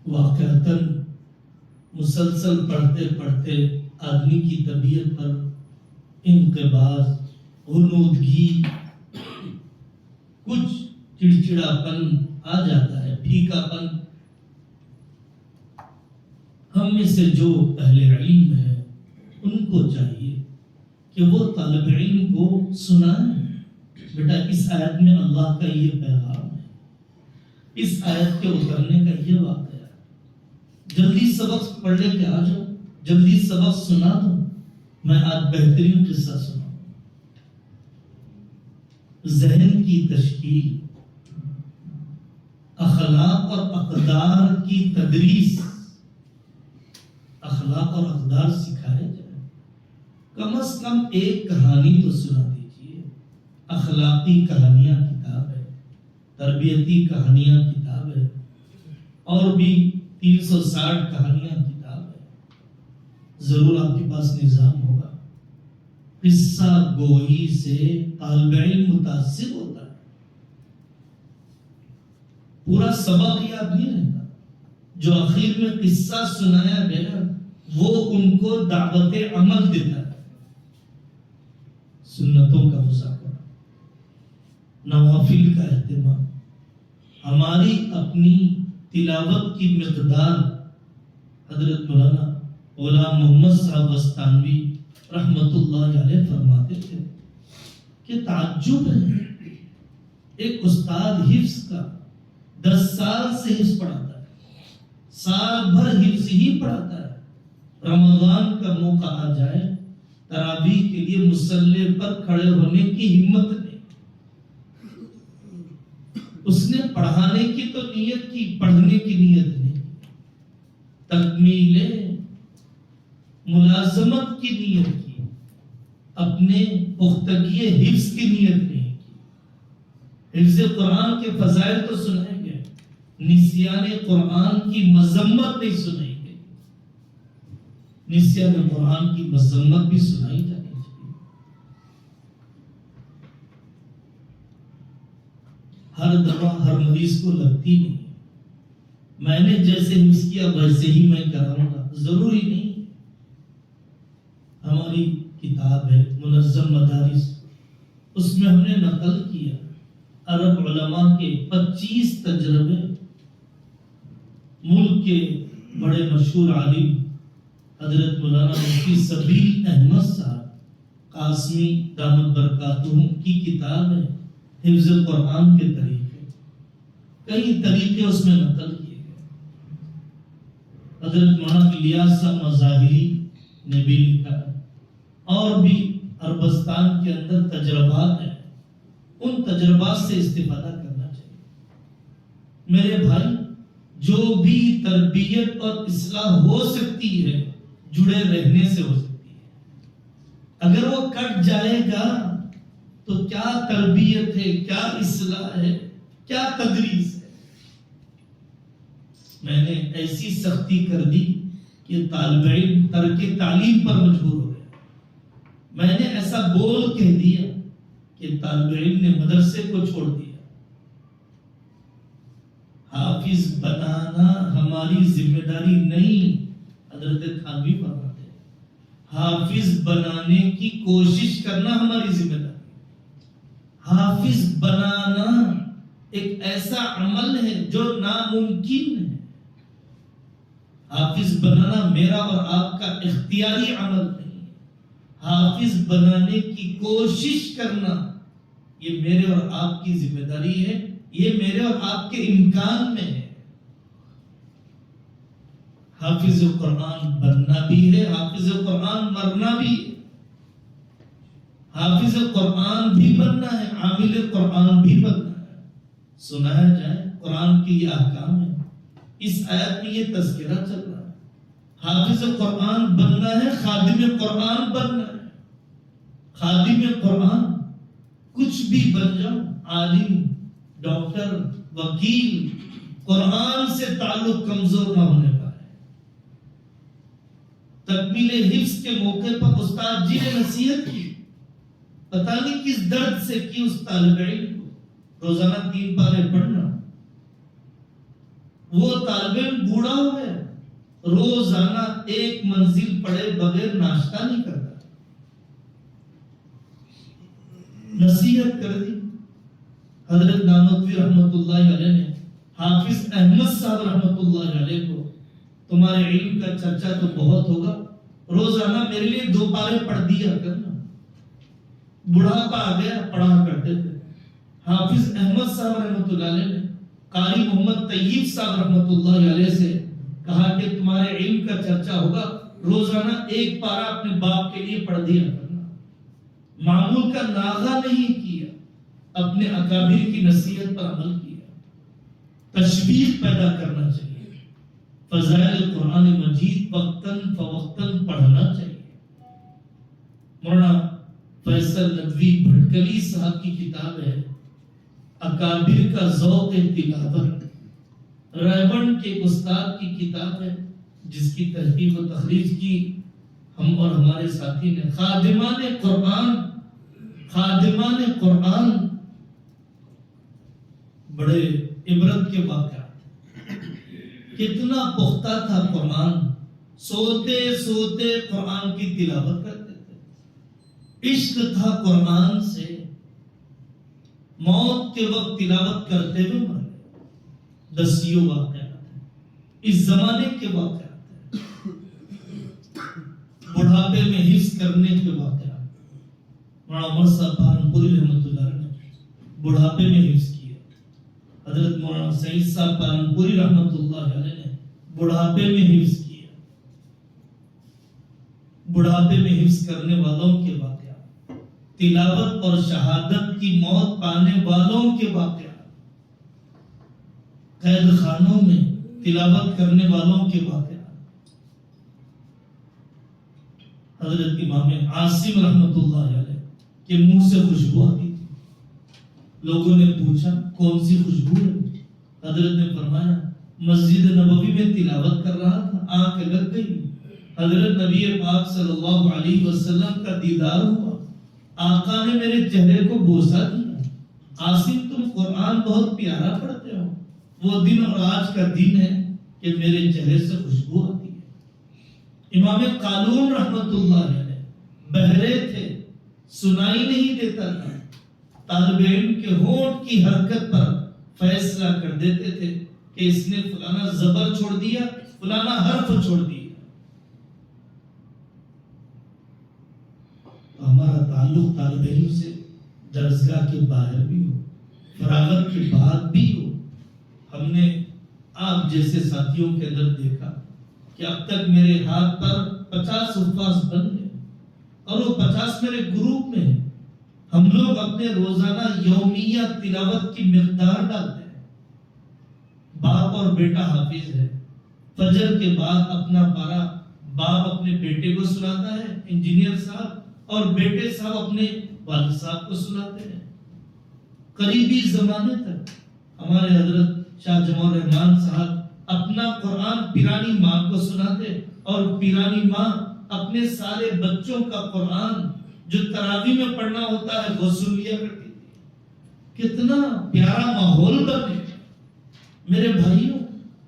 A: واقعتاً مسلسل پڑھتے پڑھتے آدمی کی طبیعت پر انقباض، غنودگی، کچھ چڑچڑاپن آ جاتا ہے، پھیکا پن۔ ہم میں سے جو اہل علم ہے ان کو چاہیے کہ وہ طالب علم کو سنائیں، بیٹا اس آیت میں اللہ کا یہ پیغام ہے، اس آیت کے اترنے کا یہ واقعہ ہے، جلدی سبق پڑھ لے کے آ جاؤ، جلدی سبق سنا دو، میں آج بہترین قصہ سناؤں۔ ذہن کی تشکیل، اخلاق اور اقدار کی تدریس، اخلاق اور اقدار سکھائے جائیں۔ کم از کم ایک کہانی تو سنا دیجیے۔ اخلاقی کہانیاں کتاب ہے، تربیتی کہانیاں کتاب ہے، اور بھی 360 کہانیاں کتاب ہے۔ ضرور آپ کے پاس نظام ہوگا۔ قصہ گوئی سے طالب علم متاثر ہوتا ہے، پورا سبق یاد نہیں رہتا۔ جو آخر میں قصہ سنایا گیا وہ ان کو دعوت عمل دیتا ہے۔ سنتوں کا مذاکرہ، نوافل کا اہتمام، ہماری اپنی تلاوت کی مقدار۔ حضرت مولانا غلام محمد صاحب وستانوی رحمت اللہ علیہ فرماتے تھے کہ تعجب ہے، ایک استاد حفظ کا 10 سال سے حفظ پڑھاتا ہے، سال بھر حفظ ہی پڑھاتا ہے، رمضان کا موقع آ جائے تراویح کے لیے مصلی پر کھڑے ہونے کی ہمت نہیں۔ اس نے پڑھانے کی تو نیت کی، پڑھنے کی نیت نہیں، تکمیل ملازمت کی نیت کی، اپنے پختگی حفظ کی نیت نہیں کی۔ حفظ قرآن کے فضائل تو سنائیں گے، نسیان قرآن کی مذمت نہیں سنائی گئی۔ نسیان قرآن کی مذمت بھی سنائی جانی چاہیے۔ ہر دوا ہر مریض کو لگتی نہیں، میں نے جیسے حفظ کیا ویسے ہی میں کراؤں گا، ضروری نہیں۔ ہماری کتاب ہے منظم مدارس، اس میں ہم نے نقل کیا عرب علماء کے 25 تجربے۔ ملک کے بڑے مشہور عالم حضرت مولانا مفتی سبیل احمد صاحب قاسمی دامت برکاتہم کی کتاب ہے حفظ قرآن کے طریقے، کئی طریقے اس میں نقل کیے گئے۔ حضرت مولانا الیاس صاحب مظاہری نے بھی لکھا ہے، اور بھی عربستان کے اندر تجربات ہیں، ان تجربات سے استفادہ کرنا چاہیے۔ میرے بھائی، جو بھی تربیت اور اصلاح ہو سکتی ہے جڑے رہنے سے ہو سکتی ہے۔ اگر وہ کٹ جائے گا تو کیا تربیت ہے، کیا اصلاح ہے، کیا تدریس ہے؟ میں نے ایسی سختی کر دی کہ طالب علم ترک تعلیم پر مجبور ہو گیا. میں نے ایسا بول کہہ دیا کہ طالب علم نے مدرسے کو چھوڑ دیا. حافظ بنانا ہماری ذمہ داری نہیں. حضرت تھانوی فرماتے ہیں حافظ بنانے کی کوشش کرنا ہماری ذمہ داری. حافظ بنانا ایک ایسا عمل ہے جو ناممکن ہے. حافظ بنانا میرا اور آپ کا اختیاری عمل نہیں. حافظ بنانے کی کوشش کرنا یہ میرے اور آپ کی ذمہ داری ہے. یہ میرے اور آپ کے امکان میں ہے. حافظ قرآن بننا بھی ہے, حافظ قرآن مرنا بھی ہے. حافظ قرآن بھی بننا ہے, عامل قرآن بھی بننا ہے. سنایا جائے قرآن کی یہ احکام ہے. اس آیت میں یہ تذکرہ چل رہا ہے. حافظ قرآن بننا ہے, خادم قرآن بننا ہے. خادم قرآن کچھ بھی بن جاؤ, عالم, ڈاکٹر, وکیل, قرآن سے تعلق کمزور نہ ہونے پائے. تکمیل حفظ کے موقع پر استاد جی نے نصیحت کی, پتہ نہیں کس درد سے کی اس طالب علم کو, روزانہ 3 پارے پڑھنا. وہ طالب علم بوڑھا ہو گیا, روزانہ 1 منزل پڑھے بغیر ناشتہ نہیں کرتا. نصیحت کر دی. حضرت نانوتوی رحمت اللہ علیہ نے حافظ احمد صاحب رحمت اللہ علیہ کو, تمہارے علم کا چرچا تو بہت ہوگا, روزانہ میرے لیے 2 پارے پڑھ دیا کرنا. بڑھاپا آ گیا, پڑھا کرتے تھے. حافظ احمد صاحب رحمت اللہ علیہ نے قاری محمد طیب صاحب رحمت اللہ علیہ سے کہا کہ تمہارے علم کا چرچا ہوگا, روزانہ 1 پارہ اپنے باپ کے لیے پڑھ دیا کرنا. معمول کا ناغہ نہیں کیا, اپنے اکابر کی نصیحت پر عمل کیا. تشویق پیدا کرنا چاہیے. فضائل قرآن مجید وقتاً فوقتاً پڑھنا چاہیے. مولانا فیصل ندوی بھٹکلی صاحب کی کتاب ہے اکابر کا ذوق تلاوت. رائبن کے استاد کی کتاب ہے جس کی تحقیق و تخریج کی ہم اور ہمارے ساتھی نے. خادمان قرآن, خادمان قرآن, بڑے عبرت کے واقعات. کتنا پختہ تھا قرآن, سوتے سوتے قرآن کی تلاوت کرتے تھے. عشق تھا قرآن سے, موت کے وقت تلاوت کرتے ہوئے مر گئے. دسیوں واقعات ہیں, اس زمانے کے واقعات ہیں. بڑھاپے میں حفظ کرنے کے واقعات. مولانا عمر صاحب پالنپوری رحمۃ اللہ علیہ نے بڑھاپے میں حفظ کیا. حضرت مولانا سعید صاحب پالنپوری رحمۃ اللہ علیہ نے بڑھاپے میں حفظ کیا. بڑھاپے میں حفظ کرنے والوں کے واقعات, تلاوت اور شہادت کی موت پانے والوں کے واقعات, قید خانوں میں تلاوت کرنے والوں کے واقعات. حضرت امام عاصم رحمت اللہ علیہ کے منہ سے خوشبو آتی تھی. لوگوں نے پوچھا کون سی خوشبو ہے؟ حضرت نے فرمایا مسجد نبوی میں تلاوت کر رہا تھا, آنکھ لگ گئی. حضرت نبی پاک صلی اللہ علیہ وسلم کا دیدار ہوا, آقا نے میرے چہرے کو بوسہ دیا. عاصم تم قرآن بہت پیارا پڑھتے ہو, وہ دن اور آج کا دن ہے کہ میرے چہرے سے خوشبو آتی ہے. امام قالون رحمت اللہ علیہ بہرے تھے, سنائی نہیں دیتا تھا. طالب علم کے ہونٹ کی حرکت پر فیصلہ کر دیتے تھے کہ اس نے فلانا زبر چھوڑ دیا, فلانا حرف چھوڑ دیا. ہمارا تعلق طالب علم سے درسگاہ کے باہر بھی ہو, فراغت کے بعد بھی ہو. ہم نے آپ جیسے ساتھیوں کے اندر دیکھا کہ اب تک میرے ہاتھ پر 50 حفاظ بن گئے اور وہ 50 میرے گروپ میں ہیں. ہم لوگ اپنے روزانہ یومیہ تلاوت کی مقدار ڈالتے ہیں. باپ اور بیٹا حافظ ہے, فجر کے بعد اپنا پارا باپ اپنے بیٹے کو سناتا ہے, انجینئر صاحب, اور بیٹے صاحب اپنے والد صاحب کو سناتے ہیں. قریبی زمانے تک ہمارے حضرت شاہ جمال الرحمان صاحب اپنے اپنا قرآن پیرانی ماں کو سناتے اور پیرانی ماں اپنے سارے بچوں کا قرآن جو تراویح میں پڑھنا ہوتا ہے وہ سن لیا کرتی تھی۔ کتنا پیارا ماحول بنے۔ میرے بھائیوں،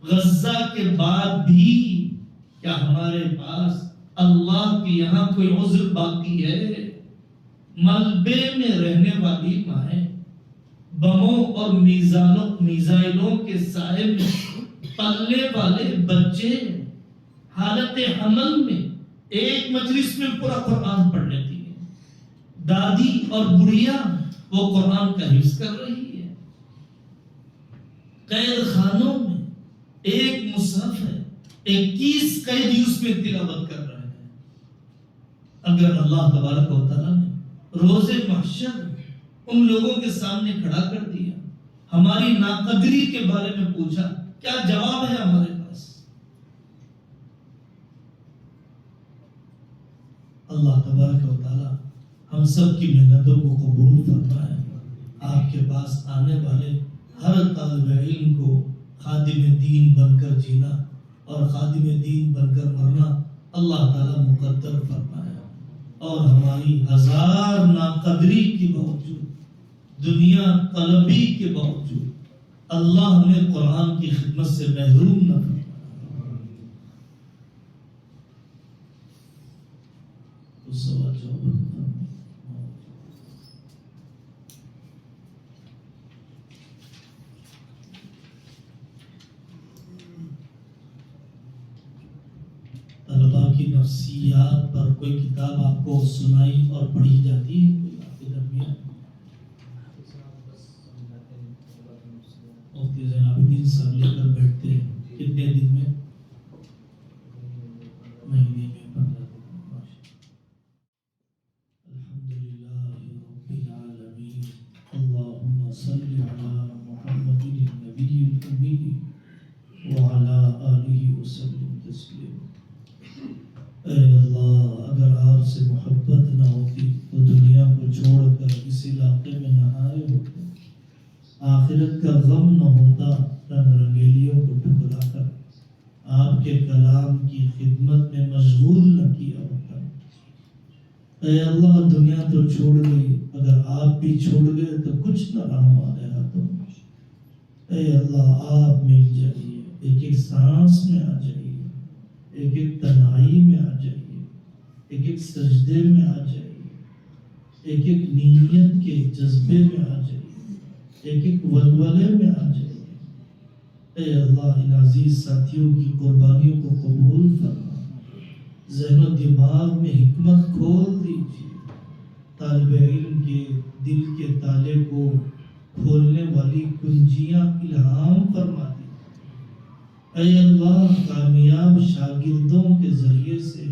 A: غزہ کے بعد بھی کیا ہمارے پاس اللہ کے یہاں کوئی عذر باقی ہے؟ ملبے میں رہنے والی مائیں، بموں اور میزائلوں کے سائے میں پلنے والے بچے حالت حمل میں ایک مجلس میں پورا قرآن پڑھ لیتی ہے۔ دادی اور بڑھیا وہ قرآن کا حفظ کر رہی ہے۔ قید خانوں میں ایک مصحف ہے، 21 قیدی اس میں تلاوت کر رہے ہیں۔ اگر اللہ تبارک و تعالیٰ نے روز محشر ان لوگوں کے سامنے کھڑا کر دیا، ہماری ناقدری کے بارے میں پوچھا، کیا جواب ہے ہمارے پاس؟ اللہ تبارک و تعالیٰ ہم سب کی محنتوں کو قبول فرمائے۔ آپ کے پاس آنے والے ہر طالب علم کو خادم دین بن کر جینا اور خادم دین بن کر مرنا اللہ تعالیٰ مقدر فرمائے، اور ہماری ہزار ناقدری کے باوجود، دنیا طلبی کے باوجود اللہ ہمیں قرآن کی خدمت سے محروم نہ کرے۔ طلبا کی نفسیات پر کوئی کتاب آپ کو سنائی اور پڑھی جاتی ہے کوئی آپ کے درمیان؟ مفتی زین العابدین صاحب لے کر بیٹھتے ہیں، کتنے دن میں؟ مہینے میں 15 دن۔ الحمدللہ رب العالمین، اللہم صلی علی محمد النبی الامین وعلی آلہ وسلم تسلیما۔ اے اللہ، اگر آپ سے محبت نہ ہوتی تو دنیا کو چھوڑ کر اس علاقے میں نہ آئے ہوتے، آخرت کا غم نہ ہوتا، رنگ رنگیلیوں کو ٹھکرا کر آپ کے کلام کی خدمت میں مشغول نہ کیا ہوتا۔ اے اللہ، دنیا تو چھوڑ گئی، اگر آپ بھی چھوڑ گئے تو کچھ نہ رہا ہمارے ہاتھوں میں۔ اے اللہ، آپ مل جائیے، ایک ایک سانس میں آ جائیے، ایک ایک تنہائی میں آ جائیے، ایک ایک سجدے میں آ جائیے، ایک ایک نیت کے جذبے میں آ جائیے، ایک ایک ولولے میں آ جائیے۔ اے اللہ، ان عزیز ساتھیوں کی قربانیوں کو قبول فرما، ذہن و دماغ میں حکمت کھول دیجیے، طالب علم کے دل کے تالے کو کھولنے والی کنجیاں الہام فرما دی۔ اے اللہ، کامیاب شاگردوں کے ذریعے سے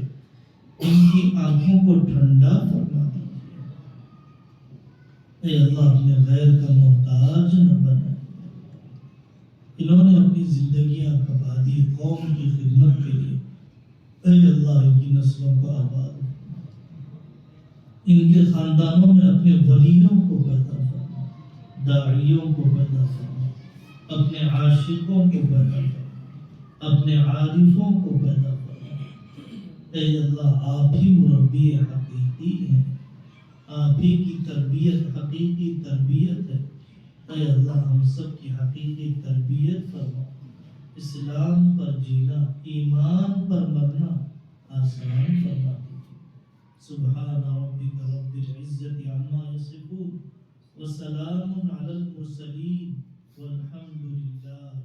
A: ان کی آنکھوں کو ٹھنڈا فرما دیجیے۔ اے اللہ، اپنے غیر کا محتاج نہ بنائے۔ انہوں نے اپنی زندگیاں کھپا دی قوم کی خدمت کے لیے۔ اے اللہ، ان کی نسلوں کو آباد فرما، ان کے خاندانوں میں اپنے ولیوں کو پیدا فرما، داعیوں کو پیدا فرما، اپنے عاشقوں کو پیدا فرما، اپنے عارفوں کو پیدا فرما۔ اے اللہ، آپ ہی مربی حقیقی ہیں، آپ ہی کی تربیت حقیقی تربیت ہے۔ اے اللہ، ہم سب کی حقیقی تربیت فرما، اسلام پر جینا، ایمان پر مرنا آسان فرما دیجیے۔ سبحان ربک رب العزت عما یصفون وسلام علی المرسلین والحمد للہ